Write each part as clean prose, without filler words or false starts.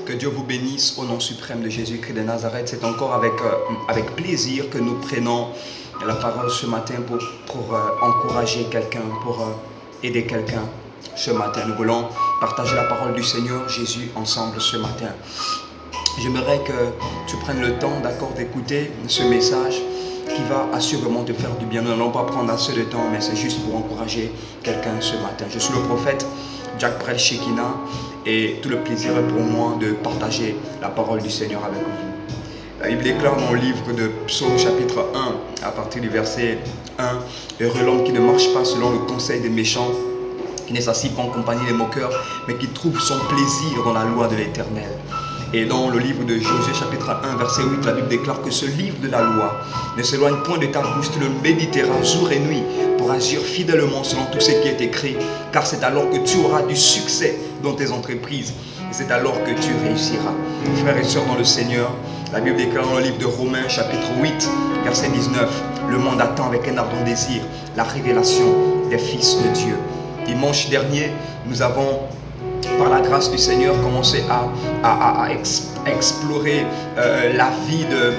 Que Dieu vous bénisse au nom suprême de Jésus-Christ de Nazareth. C'est encore avec plaisir que nous prenons la parole ce matin pour encourager quelqu'un, pour aider quelqu'un ce matin. Nous voulons partager la parole du Seigneur Jésus ensemble ce matin. J'aimerais que tu prennes le temps, d'accord, d'écouter ce message qui va assurément te faire du bien. Nous n'allons pas prendre assez de temps, mais c'est juste pour encourager quelqu'un ce matin. Je suis le prophète Jack Prel Shekina et tout le plaisir est pour moi de partager la parole du Seigneur avec vous. La Bible déclare dans le livre de Psaume chapitre 1 à partir du verset 1 « Heureux l'homme qui ne marche pas selon le conseil des méchants, qui ne s'assied pas en compagnie des moqueurs, mais qui trouve son plaisir dans la loi de l'Éternel. » Et dans le livre de Josué chapitre 1 verset 8, la Bible déclare que ce livre de la loi ne s'éloigne point de ta bouche, tu le méditeras jour et nuit pour agir fidèlement selon tout ce qui est écrit, car c'est alors que tu auras du succès dans tes entreprises et c'est alors que tu réussiras. Frères et sœurs dans le Seigneur, la Bible déclare dans le livre de Romains chapitre 8 verset 19, le monde attend avec un ardent désir la révélation des fils de Dieu. Dimanche dernier, nous avons par la grâce du Seigneur, commencer à explorer la vie de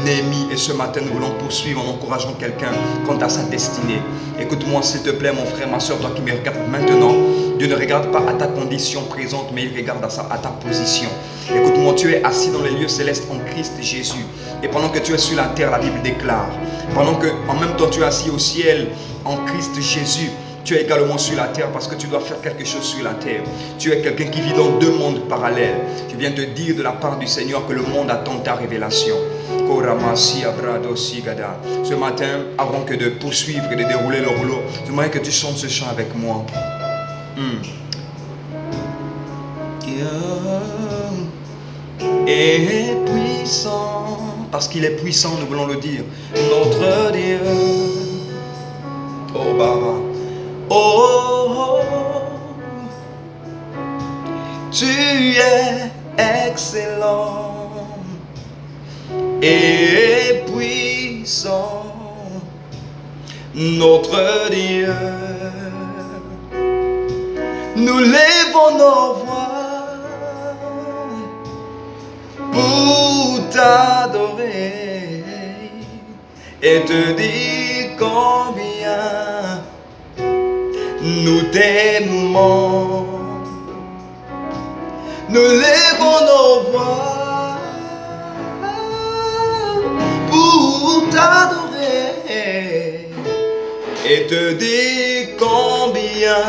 Néhémie. Et ce matin, nous voulons poursuivre en encourageant quelqu'un quant à sa destinée. Écoute-moi s'il te plaît, mon frère, ma soeur, toi qui me regardes maintenant. Dieu ne regarde pas à ta condition présente, mais il regarde à ta position. Écoute-moi, tu es assis dans les lieux célestes en Christ Jésus. Et pendant que tu es sur la terre, la Bible déclare, pendant que en même temps tu es assis au ciel en Christ Jésus, tu es également sur la terre parce que tu dois faire quelque chose sur la terre. Tu es quelqu'un qui vit dans deux mondes parallèles. Je viens te dire de la part du Seigneur que le monde attend ta révélation. Ce matin, avant que de poursuivre et de dérouler le rouleau, j'aimerais que tu chantes ce chant avec moi. Dieu est puissant, parce qu'il est puissant, nous voulons le dire. Notre Dieu, oh Baba. Oh, tu es excellent et puissant, notre Dieu. Nous lèvons nos voix pour t'adorer et te dire combien nous t'aimons. Nous lèvons nos voix pour t'adorer et te dire combien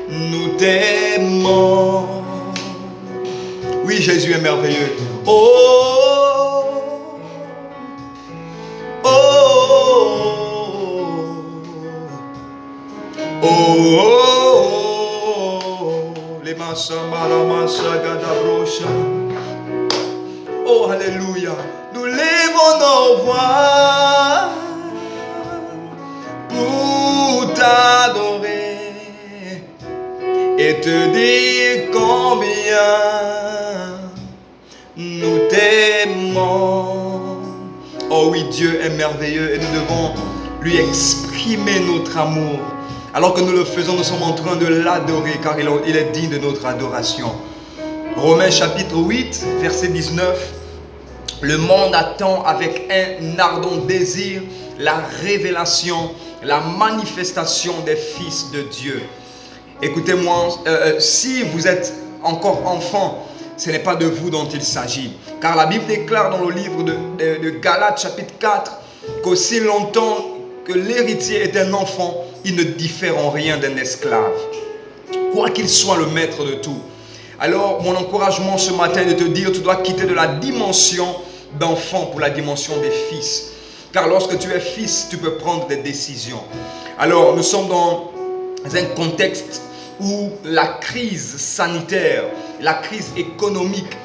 nous t'aimons. Oui, Jésus est merveilleux. Oh, oh, oh, oh, les oh, alléluia. Nous lèvons nos voix pour t'adorer et te dire combien nous t'aimons. Oh oui, Dieu est merveilleux et nous devons lui exprimer notre amour. Alors que nous le faisons, nous sommes en train de l'adorer car il est digne de notre adoration. Romains chapitre 8, verset 19. Le monde attend avec un ardent désir la révélation, la manifestation des fils de Dieu. Écoutez-moi, si vous êtes encore enfant, ce n'est pas de vous dont il s'agit. Car la Bible déclare dans le livre de Galates chapitre 4 qu'aussi longtemps que l'héritier est un enfant, il ne diffère en rien d'un esclave, quoi qu'il soit le maître de tout. Alors, mon encouragement ce matin est de te dire, tu dois quitter de la dimension d'enfant pour la dimension des fils. Car lorsque tu es fils, tu peux prendre des décisions. Alors, nous sommes dans un contexte où la crise sanitaire, la crise économique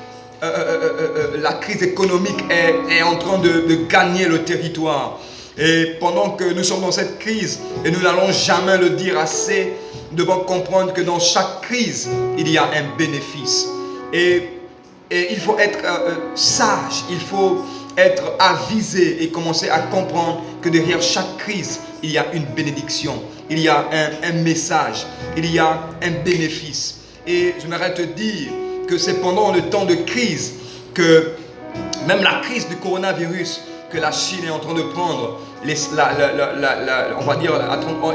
est en train de gagner le territoire. Et pendant que nous sommes dans cette crise, et nous n'allons jamais le dire assez, nous devons comprendre que dans chaque crise, il y a un bénéfice. Et il faut être sage, il faut être avisé et commencer à comprendre que derrière chaque crise, il y a une bénédiction, il y a un message, il y a un bénéfice. Et j'aimerais te dire que c'est pendant le temps de crise que même la crise du coronavirus que la Chine est en train de prendre, on va dire,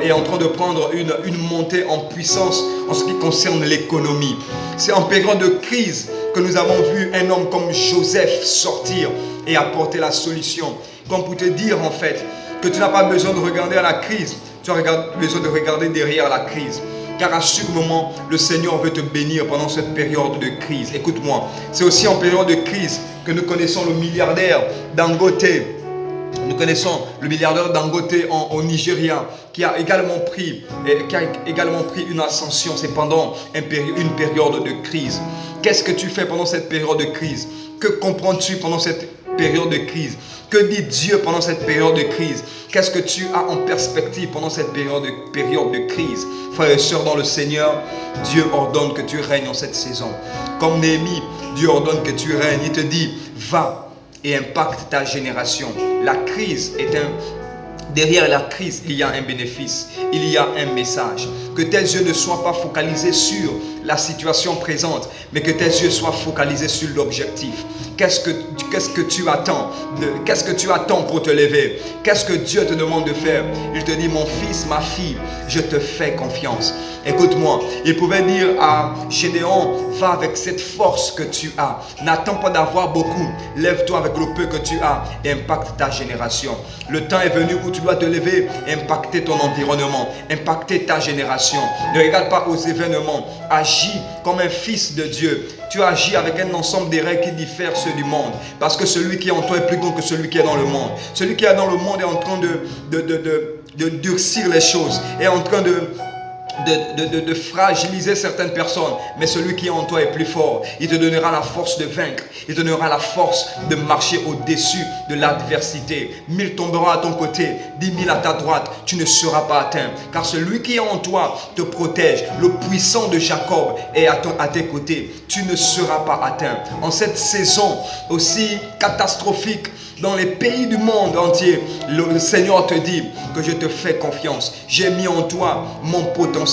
est en train de prendre une montée en puissance en ce qui concerne l'économie. C'est en période de crise que nous avons vu un homme comme Joseph sortir et apporter la solution. Comme pour te dire en fait que tu n'as pas besoin de regarder à la crise, tu as besoin de regarder derrière la crise. Car à ce moment, le Seigneur veut te bénir pendant cette période de crise. Écoute-moi, c'est aussi en période de crise que nous connaissons le milliardaire Dangote. Nous connaissons le milliardaire Dangote au Nigeria qui a également pris une ascension. C'est pendant une période de crise. Qu'est-ce que tu fais pendant cette période de crise? Que comprends-tu pendant cette période de crise? Que dit Dieu pendant cette période de crise? Qu'est-ce que tu as en perspective pendant cette période de crise? Frères et sœurs dans le Seigneur, Dieu ordonne que tu règnes en cette saison. Comme Néhémie, Dieu ordonne que tu règnes. Il te dit, va et impacte ta génération. La crise est derrière la crise, il y a un bénéfice, il y a un message. Que tes yeux ne soient pas focalisés sur la situation présente, mais que tes yeux soient focalisés sur l'objectif. Qu'est-ce que tu attends? Qu'est-ce que tu attends pour te lever? Qu'est-ce que Dieu te demande de faire? Il te dit, mon fils, ma fille, je te fais confiance. Écoute-moi, il pouvait dire à Gédéon, va avec cette force que tu as. N'attends pas d'avoir beaucoup. Lève-toi avec le peu que tu as et impacte ta génération. Le temps est venu où tu dois te lever et impacter ton environnement, impacter ta génération. Ne regarde pas aux événements. Agis comme un fils de Dieu. Tu agis avec un ensemble des règles qui diffèrent ceux du monde. Parce que celui qui est en toi est plus grand que celui qui est dans le monde. Celui qui est dans le monde est en train de durcir les choses, est en train de fragiliser certaines personnes, mais celui qui est en toi est plus fort. Il te donnera la force de vaincre, il te donnera la force de marcher au-dessus de l'adversité. 1000 tomberont à ton côté, 10 000 à ta droite, tu ne seras pas atteint, car celui qui est en toi te protège. Le puissant de Jacob est à tes côtés, tu ne seras pas atteint. En cette saison aussi catastrophique dans les pays du monde entier, le Seigneur te dit que je te fais confiance. J'ai mis en toi mon potentiel.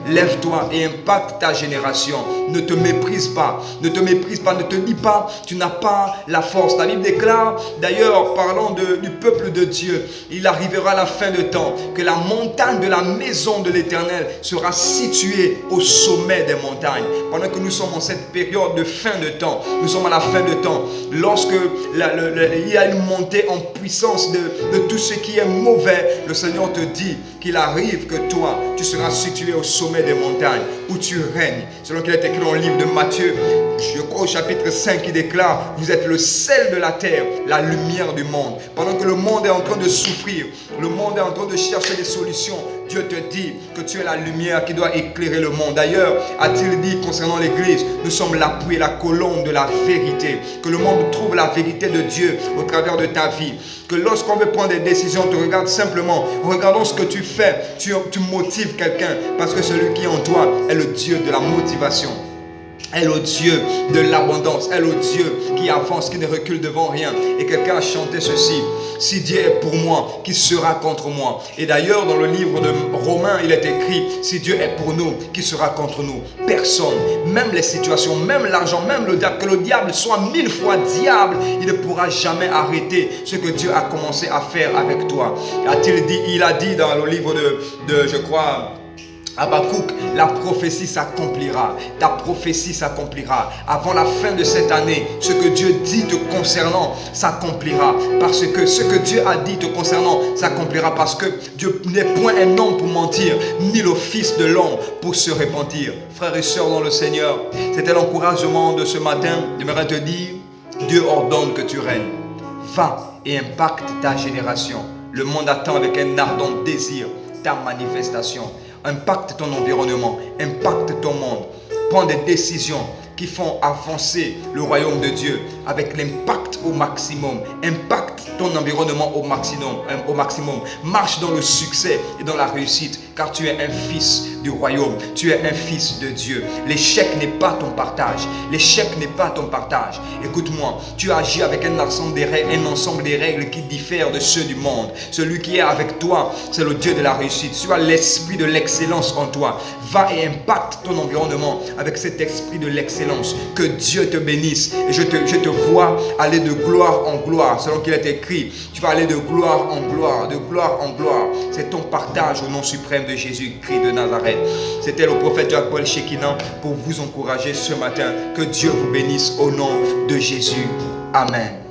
Lève-toi et impacte ta génération. Ne te méprise pas. Ne te méprise pas. Ne te dis pas, tu n'as pas la force. La Bible déclare, d'ailleurs, parlant du peuple de Dieu, il arrivera à la fin de temps que la montagne de la maison de l'Éternel sera située au sommet des montagnes. Pendant que nous sommes en cette période de fin de temps, nous sommes à la fin de temps, lorsque il y a une montée en puissance de tout ce qui est mauvais, le Seigneur te dit qu'il arrive que toi, tu seras situé au sommet des montagnes où tu règnes. Selon qu'il est écrit dans le livre de Matthieu, je crois au chapitre 5, qui déclare, vous êtes le sel de la terre, la lumière du monde. Pendant que le monde est en train de souffrir, le monde est en train de chercher des solutions, Dieu te dit que tu es la lumière qui doit éclairer le monde. D'ailleurs, a-t-il dit concernant l'Église, nous sommes l'appui et la colonne de la vérité. Que le monde trouve la vérité de Dieu au travers de ta vie. Que lorsqu'on veut prendre des décisions, on te regarde simplement. En regardant ce que tu fais, tu motives quelqu'un. Parce que celui qui est en toi est le Dieu de la motivation. est le Dieu de l'abondance, est le Dieu qui avance, qui ne recule devant rien. Et quelqu'un a chanté ceci: si Dieu est pour moi, qui sera contre moi? Et d'ailleurs dans le livre de Romains, il est écrit: si Dieu est pour nous, qui sera contre nous? Personne. Même les situations, même l'argent, même le diable, que le diable soit 1000 fois diable, il ne pourra jamais arrêter ce que Dieu a commencé à faire avec toi. A-t-il dit? Il a dit dans le livre de je crois, Habakkuk, la prophétie s'accomplira. Ta prophétie s'accomplira. Avant la fin de cette année, ce que Dieu dit te concernant s'accomplira. Parce que ce que Dieu a dit te concernant s'accomplira. Parce que Dieu n'est point un homme pour mentir, ni le fils de l'homme pour se repentir. Frères et sœurs dans le Seigneur, c'était l'encouragement de ce matin. J'aimerais te dire, Dieu ordonne que tu règnes. Va et impacte ta génération. Le monde attend avec un ardent désir ta manifestation. Impacte ton environnement, impacte ton monde. Prends des décisions qui font avancer le royaume de Dieu. avec l'impact au maximum. Impacte ton environnement au maximum. Marche dans le succès et dans la réussite, car tu es un fils du royaume. Tu es un fils de Dieu. L'échec n'est pas ton partage. L'échec n'est pas ton partage. Écoute-moi, tu agis avec un ensemble des règles qui diffèrent de ceux du monde. Celui qui est avec toi, c'est le Dieu de la réussite. Tu as l'esprit de l'excellence en toi. Va et impacte ton environnement avec cet esprit de l'excellence. Que Dieu te bénisse. Et je te vois aller de gloire en gloire, selon qu'il est écrit. Tu vas aller de gloire en gloire, de gloire en gloire. C'est ton partage au nom suprême de Jésus-Christ de Nazareth. C'était le prophète Joël Shekinah pour vous encourager ce matin. Que Dieu vous bénisse au nom de Jésus. Amen.